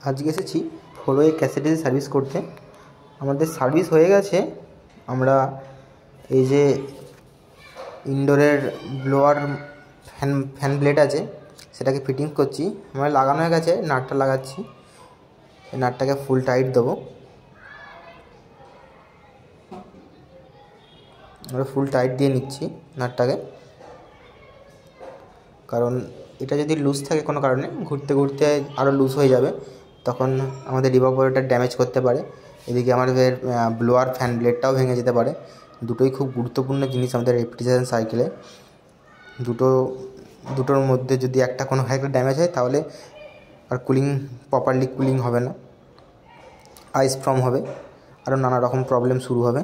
আজকে এসেছি হলো এই ক্যাসেটের সার্ভিস করতে। আমাদের সার্ভিস হয়ে গেছে। আমরা এই যে ইনডোরের ব্লোয়ার ফ্যান ব্লেড আছে সেটাকে ফিটিংস করছি। আমরা লাগানো হয়ে গেছে, নাটটা লাগাচ্ছি। এই নাটটাকে ফুল টাইট দেবো। আমরা ফুল টাইট দিয়ে নিচ্ছি নাটটাকে, কারণ এটা যদি লুজ থাকে কোনো কারণে ঘুরতে ঘুরতে আরও লুজ হয়ে যাবে, তখন আমাদের রিভারবোরেটর ড্যামেজ করতে পারে। এদিকে আমাদের ব্লোয়ার ফ্যান ব্লেডটাও ভেঙে যেতে পারে। দুটোই খুব গুরুত্বপূর্ণ জিনিস আমাদের রেফ্রিজারেশন সাইকেলে। দুটোর মধ্যে যদি একটা কোনো একটা ড্যামেজ হয় তাহলে আর প্রপারলি কুলিং হবে না, আইস ফর্ম হবে, আরও নানা রকম প্রবলেম শুরু হবে।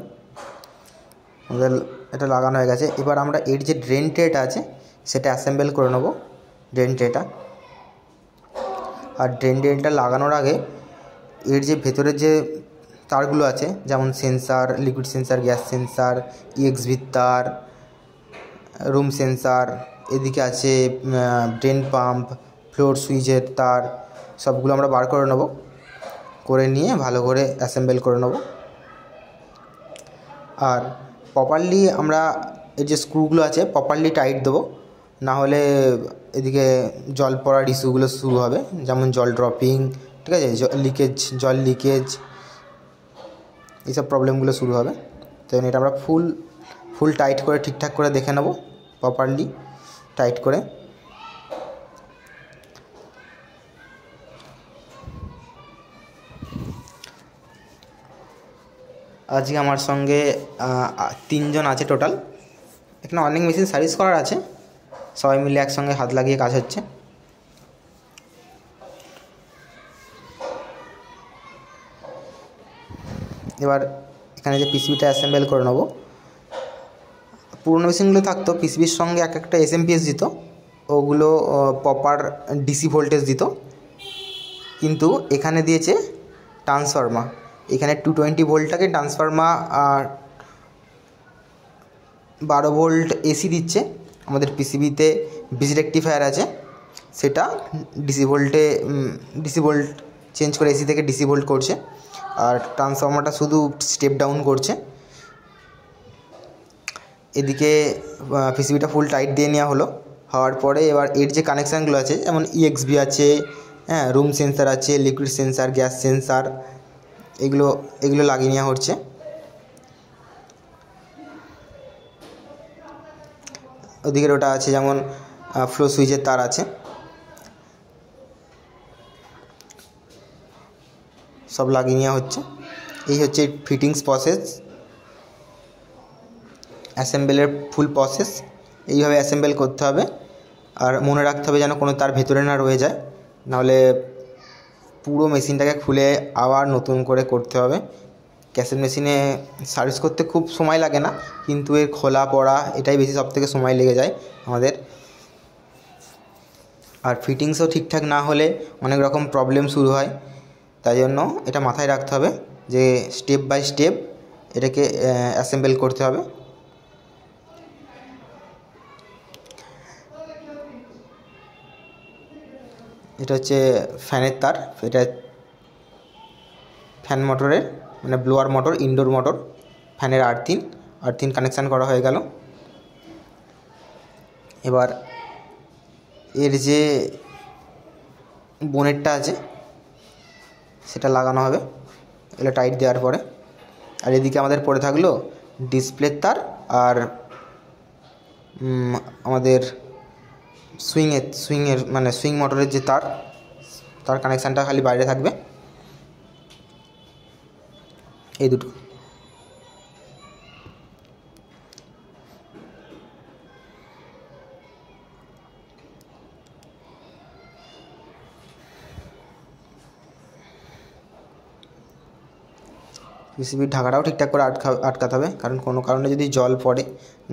আমাদের এটা লাগানো হয়ে গেছে। এবার আমরা এর যে ড্রেন ট্রেটা আছে সেটা অ্যাসেম্বল করে নেবো, ড্রেন ট্রেটা। আর ড্রেন ট্রেটা লাগানোর আগে এর যে ভেতরের যে তারগুলো আছে, যেমন sensor, liquid sensor, gas sensor, ইএক্সভির তার, রুম সেন্সার, এদিকে আছে ড্রেন পাম্প, ফ্লোর সুইচের তার, সবগুলো আমরা বার করে নেব। করে নিয়ে ভালো করে অ্যাসেম্বল করে নেব। আর প্রপারলি আমরা এই যে স্ক্রুগুলো আছে প্রপারলি টাইট দেবো, না হলে এদিকে জল পড়ার ইস্যুগুলো শুরু হবে, যেমন জল ড্রপিং, ঠিক আছে, জল লিকেজ, এইসব প্রবলেমগুলো শুরু হবে। তো এটা আমরা ফুল টাইট করে ঠিকঠাক করে দেখে নেব, প্রপারলি টাইট করে। আজকে আমার সঙ্গে 3 জন আছে টোটাল। এখানে অনেক মেশিন সার্ভিস করার আছে, সবাই মিলে একসঙ্গে হাত লাগিয়ে কাজ হচ্ছে। এবার এখানে যে পিসিবিটা অ্যাসেম্বল করে নেব। পুরনো মেশিনগুলো থাকতো পিসিবির সঙ্গে একটা এসএমপিএস দিত, ওগুলো প্রপার ডিসি ভোল্টেজ দিত। কিন্তু এখানে দিয়েছে ট্রান্সফর্মার। এখানে 220 ভোল্টটাকে ট্রান্সফর্মার 12 ভোল্ট এসি দিচ্ছে। আমাদের পিসিবিতে বিজ রেকটিফায়ার আছে, সেটা ডিসি ভোল্ট চেঞ্জ করে এসি থেকে ডিসি ভোল্ট করছে। আর ট্রান্সফর্মারটা শুধু স্টেপ ডাউন করছে। এদিকে পিসিবিটা ফুল টাইট দিয়ে নেওয়া হওয়ার পরে এবার এর যে কানেকশানগুলো আছে, যেমন ইএক্সভি আছে, হ্যাঁ, রুম সেন্সার আছে, লিকুইড সেন্সার, গ্যাস সেন্সার, এগুলো লাগিয়ে নেওয়া হচ্ছে। ওদিকের ওটা আছে, যেমন ফ্লো সুইচের তার আছে, সব লাগিয়ে নেওয়া হচ্ছে। এই হচ্ছে ফিটিংস প্রসেস, অ্যাসেম্বলের ফুল প্রসেস। এইভাবে অ্যাসেম্বল করতে হবে। আর মনে রাখতে হবে যেন কোনো তার ভেতরে না রয়ে যায়, নাহলে পুরো মেশিনটাকে খুলে আবার নতুন করে করতে হবে। ক্যাসেট মেশিনে সার্ভিস করতে খুব সময় লাগে না, কিন্তু এর খোলা পড়া এটাই বেশি সবথেকে সময় লেগে যায় আমাদের। আর ফিটিংসও ঠিকঠাক না হলে অনেক রকম প্রবলেম শুরু হয়। তাই জন্য এটা মাথায় রাখতে হবে যে স্টেপ বাই স্টেপ এটাকে অ্যাসেম্বল করতে হবে। এটা হচ্ছে ফ্যানের তার, এটা ফ্যান মোটরের মানে ব্লোয়ার মোটর, ইনডোর মোটর, ফ্যানের আর্থিন কানেকশান করা হয়ে গেল। এবার এর যে বোনেটটা আছে সেটা লাগানো হবে, এটা টাইট দেওয়ার পরে। আর এদিকে আমাদের পড়ে থাকলো ডিসপ্লের তার আর আমাদের সুইংয়ের মানে সুইং মোটরের যে তার কানেকশানটা খালি বাইরে থাকবে, এই দুটো। পিসিবির ঢাকাটাও ঠিকঠাক করে আটকাতে হবে, কারণ কোনো কারণে যদি জল পড়ে,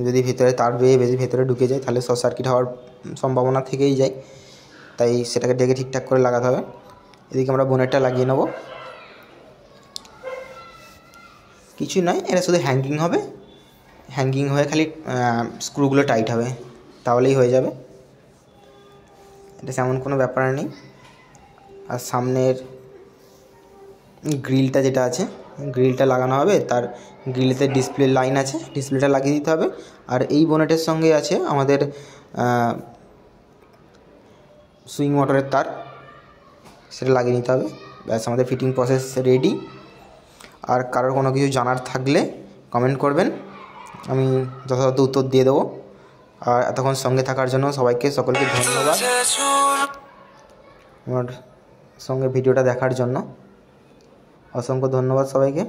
যদি ভিতরে তার বেয়ে ভেতরে ঢুকে যায় তাহলে শর্ট সার্কিট হওয়ার সম্ভাবনা থেকেই যায়। তাই সেটাকে ডেকে ঠিকঠাক করে লাগাতে হবে। এদিকে আমরা বোনেটটা লাগিয়ে নেব। কিছুই নয়, এটা শুধু হ্যাঙ্গিং হয়ে খালি স্ক্রুগুলো টাইট হবে, তাহলেই হয়ে যাবে। এটা তেমন কোনো ব্যাপার নেই। আর সামনের গ্রিলটা যেটা আছে গ্রিলটা লাগানো হবে, তার গ্রিলেতে ডিসপ্লে লাইন আছে, ডিসপ্লেটা লাগিয়ে দিতে হবে। আর এই বোনেটের সঙ্গে আছে আমাদের সুইং মোটরের তার, সেটা লাগিয়ে নিতে হবে। ব্যাস, আমাদের ফিটিং প্রসেস রেডি। আর কারোর কোনো কিছু জানার থাকলে কমেন্ট করবেন, আমি যথাযথ উত্তর দিয়ে দেবো। আর এতক্ষণ সঙ্গে থাকার জন্য সকলকে ধন্যবাদ, আমার সঙ্গে ভিডিওটা দেখার জন্য অসংখ্য ধন্যবাদ সবাইকে।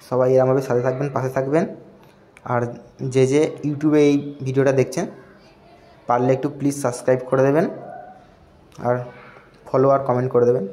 সবাই এরমভাবে সাথে থাকবেন, পাশে থাকবেন। আর যে ইউটিউবে এই ভিডিওটা দেখছেন, পারলে একটু প্লিজ সাবস্ক্রাইব করে দেবেন আর ফলো আর কমেন্ট করে দেবেন।